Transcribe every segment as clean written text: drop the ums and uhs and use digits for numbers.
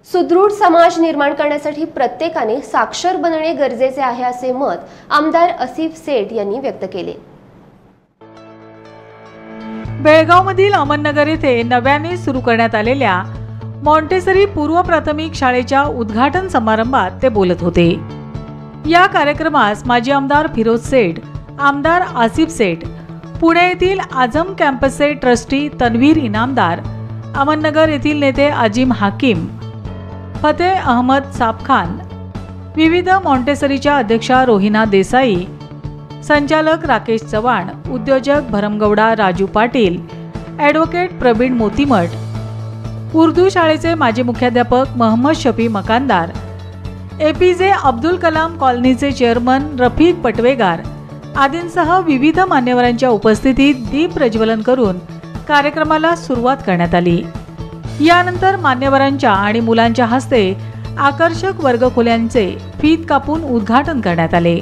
सुदृढ समाज निर्माण करण्यासाठी प्रत्येकाने साक्षर बनणे गरजेचे आहे असे मत आमदार आसिफ सेठ यांनी व्यक्त केले। बेळगावमधील अमननगर येथे नव्याने सुरू करण्यात आलेल्या मॉन्टेसरी पूर्व प्राथमिक शाळेच्या उद्घाटन समारंभात ते बोलत होते। या कार्यक्रमास माजी आमदार फिरोज सेठ, आमदार आसिफ सेठ, पुणे येथील आझम कॅम्पसचे ट्रस्टी तन्वीर इनामदार, अमननगर येथील नेते अजीम हाकीम, फतेह अहमद साबखान, विविध मॉन्टेसरीच्या अध्यक्षा रोहिना देसाई, संचालक राकेश चव्हाण, उद्योजक भरमगौडा राजू पाटील, ॲडव्होकेट प्रवीण मोतीमठ, उर्दू शाळेचे माजी मुख्याध्यापक मोहम्मद शफी मकानदार, एपीजे अब्दुल कलाम कॉलनीचे चेअरमन रफिक पटवेगार आदींसह विविध मान्यवरांच्या उपस्थितीत दीप प्रज्वलन करून कार्यक्रमाला सुरुवात करण्यात आली। यानंतर मान्यवरांच्या आणि मुलांच्या हस्ते आकर्षक वर्गखोल्यांचे फीत कापून उद्घाटन करण्यात आले।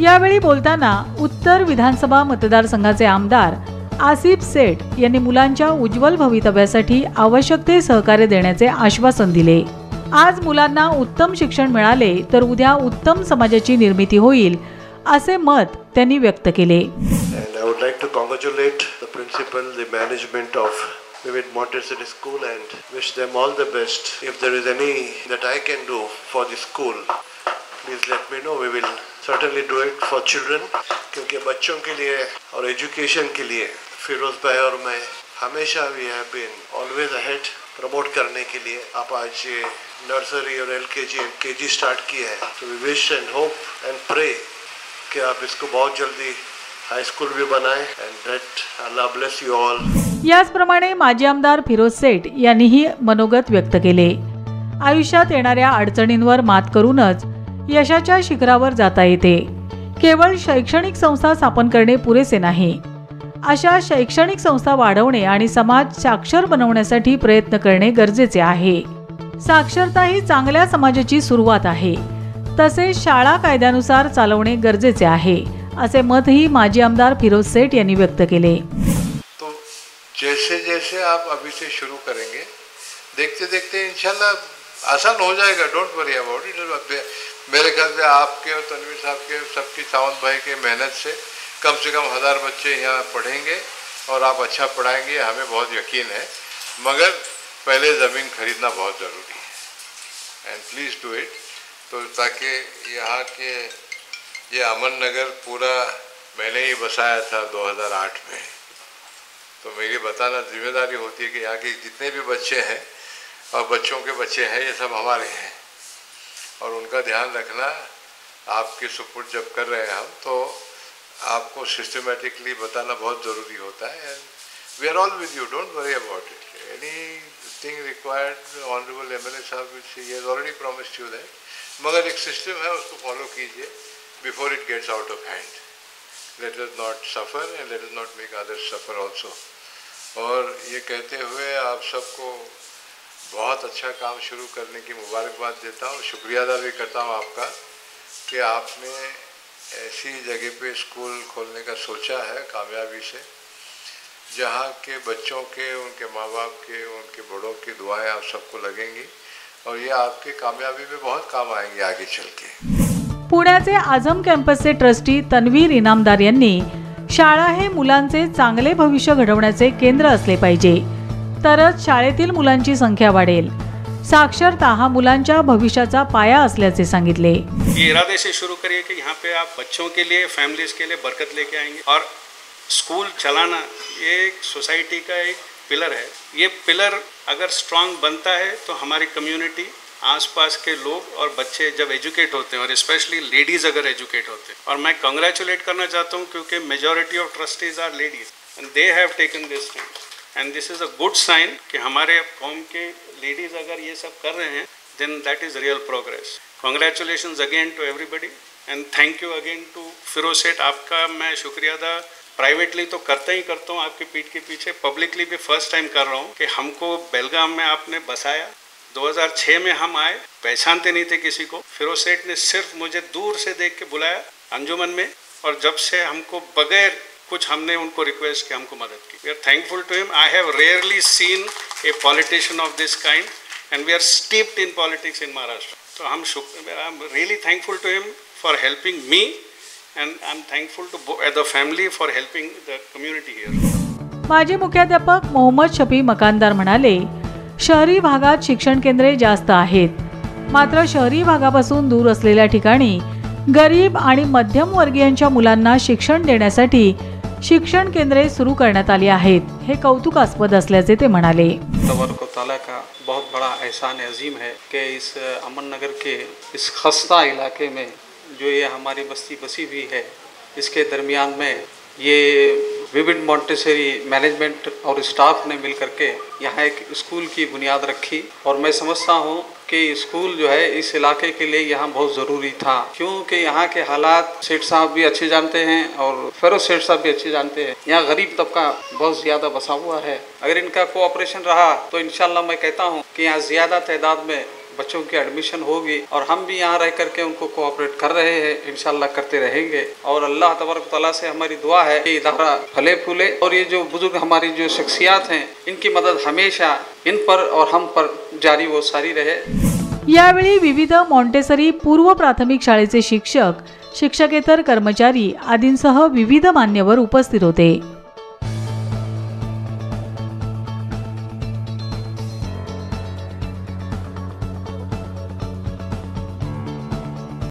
यावेळी बोलताना उत्तर विधानसभा मतदारसंघाचे आमदार आसिफ सेठ यांनी मुलांच्या उज्ज्वल भवितव्यासाठी आवश्यक ते सहकार्य देण्याचे आश्वासन दिले। आज मुलांना उत्तम शिक्षण मिळाले तर उद्या उत्तम समाजाची निर्मिती होईल असे मत त्यांनी व्यक्त केले। I would like to congratulate the principal, the management of Vivid Montessori School and wish them all the best. If there is any that I can do for the school, please let me know. We will certainly do it for children. क्योंकि बच्चों के लिए और education के लिए फिरोज भाई और मैं हमेशा we have been always ahead promote करने के लिए। आप आज नर्सरी और LKG and KG स्टार्ट किए हैं, so we wish and hope and pray कि आप इसको बहुत जल्दी हाई स्कूल भी बनाएं and that Allah bless you all. याचप्रमाणे माजी आमदार फिरोज सेठ यांनीही मनोगत व्यक्त केले। आयुष्यात येणाऱ्या अडचणींवर मात करूनच यशाच्या शिखरावर जाता येते। केवळ शैक्षणिक संस्था स्थापन करणे पुरेसे नाही, अशा शैक्षणिक संस्था वाढवणे आणि समाज साक्षर बनवण्यासाठी प्रयत्न करणे गरजेचे आहे। साक्षरता ही चांगल्या समाजाची सुरुवात आहे, तसेच शाळा कायद्यानुसार चालवणे गरजेचे आहे असे मतही माजी आमदार फिरोज सेठ यांनी व्यक्त केले। तो जैसे जैसे आप अभी से शुरू करेंगे, देखते देखते इंशाल्लाह आसान हो जाएगा। Don't worry about it. मेरे ख्याल से आपके और तनवीर साहब के सबकी सावंत भाई के मेहनत से कम 1000 बच्चे यहाँ पढ़ेंगे और आप अच्छा पढ़ाएंगे, हमें बहुत यकीन है। मगर पहले ज़मीन खरीदना बहुत ज़रूरी है एंड प्लीज़ डू इट, तो ताकि यहाँ के ये अमननगर पूरा मैंने ही बसाया था 2008 में, तो मेरी बताना जिम्मेदारी होती है कि यहाँ के जितने भी बच्चे हैं और बच्चों के बच्चे हैं ये सब हमारे हैं और उनका ध्यान रखना आपके सुपुर्द जब कर रहे हैं हम, तो आपको सिस्टमेटिकली बताना बहुत ज़रूरी होता है। And we are all with you, don't worry about it. Anything required honourable MLA साहब will see, he has already promised you that. मगर एक सिस्टम है, उसको फॉलो कीजिए before it gets out of hand. Let us not suffer and let us not make others suffer also. और ये कहते हुए आप सबको बहुत अच्छा काम शुरू करने की मुबारकबाद देता हूँ, शुक्रिया अदा भी करता हूँ आपका कि आपने ऐसी जगह पे स्कूल खोलने का सोचा है कामयाबी से, जहाँ के बच्चों के, उनके माँ बाप के, उनके बड़ों की दुआएं आप सबको लगेंगी और ये आपके कामयाबी में बहुत काम आएंगे आगे चल के। पुण्याचे आझम कॅम्पसचे ट्रस्टी तन्वीर इनामदार यांनी शाळा हे मुलांचे चांगले भविष्य घडवण्याचे केंद्र असले पाहिजे, तरच शाळेतील मुलांची संख्या वाढेल। साक्षरता हा मुलांच्या भविष्याचा पाया असल्याचे सांगितले। ये इरादे से शुरू करिए कि यहाँ पे आप बच्चों के लिए, फैमिलीज के लिए बरकत लेके आएंगे। और स्कूल चलाना ये एक सोसाइटी का एक पिलर है। ये पिलर अगर स्ट्रांग बनता है तो हमारी कम्युनिटी, आसपास के लोग और बच्चे जब एजुकेट होते हैं, और स्पेशली लेडीज़ अगर एजुकेट होते हैं, और मैं कंग्रेचुलेट करना चाहता हूँ क्योंकि majority of trustees are ladies and they have taken this stand and this is a good sign कि हमारे कौम के लेडीज़ अगर ये सब कर रहे हैं, then that is real progress. Congratulations again to everybody and thank you again to Firoz Seth. आपका मैं शुक्रिया अदा प्राइवेटली तो करता ही करता हूँ आपके पीठ के पीछे, पब्लिकली भी फर्स्ट टाइम कर रहा हूँ कि हमको बेलगाम में आपने बसाया। 2006 में हम आए, पहचानते नहीं थे किसी को। फिरोज सेठ ने सिर्फ मुझे दूर से देख के बुलाया अंजुमन में, और जब से हमको बगैर कुछ हमने उनको रिक्वेस्ट की, हमको मदद की। We are thankful to him. I have rarely seen a politician of this kind and we are steeped in politics in Maharashtra. तो I am really thankful to him for helping me and I'm thankful to the family for helping the community here. माजी मुख्याध्यापक मोहम्मद शफी मकानदार म्हणाले, शहरी भागात शिक्षण केंद्रे जास्त आहेत, मात्र शहरी भागापासून दूर असलेल्या ठिकाणी गरीब आणि मध्यम वर्गीयांच्या मुलांना शिक्षण देण्यासाठी शिक्षण केंद्रे सुरू करण्यात आली आहेत। हे कौतुकास्पद असल्याचे ते म्हणाले। तबारक तआला का बहुत बड़ा एहसान अजीम है कि इस अमन नगर के इस खस्ता इलाके में जो ये हमारी बस्ती बसी हुई है, इसके दरमियान में ये विविड मॉन्टेसरी मैनेजमेंट और स्टाफ ने मिल करके यहाँ एक स्कूल की बुनियाद रखी। और मैं समझता हूँ कि स्कूल जो है इस इलाके के लिए यहाँ बहुत ज़रूरी था, क्योंकि यहाँ के हालात सेठ साहब भी अच्छे जानते हैं और फिरोज सेठ साहब भी अच्छे जानते हैं। यहाँ गरीब तबका बहुत ज़्यादा बसा हुआ है। अगर इनका कोऑपरेशन रहा तो इंशाल्लाह मैं कहता हूँ कि यहाँ ज़्यादा तादाद में बच्चों की एडमिशन होगी, और हम भी यहाँ रह करके उनको कोऑपरेट कर रहे हैं, इंशाल्लाह करते रहेंगे। और अल्लाह तबारक तआला से हमारी दुआ है कि इदारा फले फूले, और ये जो बुजुर्ग हमारी जो शख्सियात हैं, इनकी मदद हमेशा इन पर और हम पर जारी व सारी रहे। यावेळी विविध मॉन्टेसरी पूर्व प्राथमिक शाळेचे शिक्षक, शिक्षकेतर कर्मचारी आदींसह विविध मान्यवर उपस्थित होते।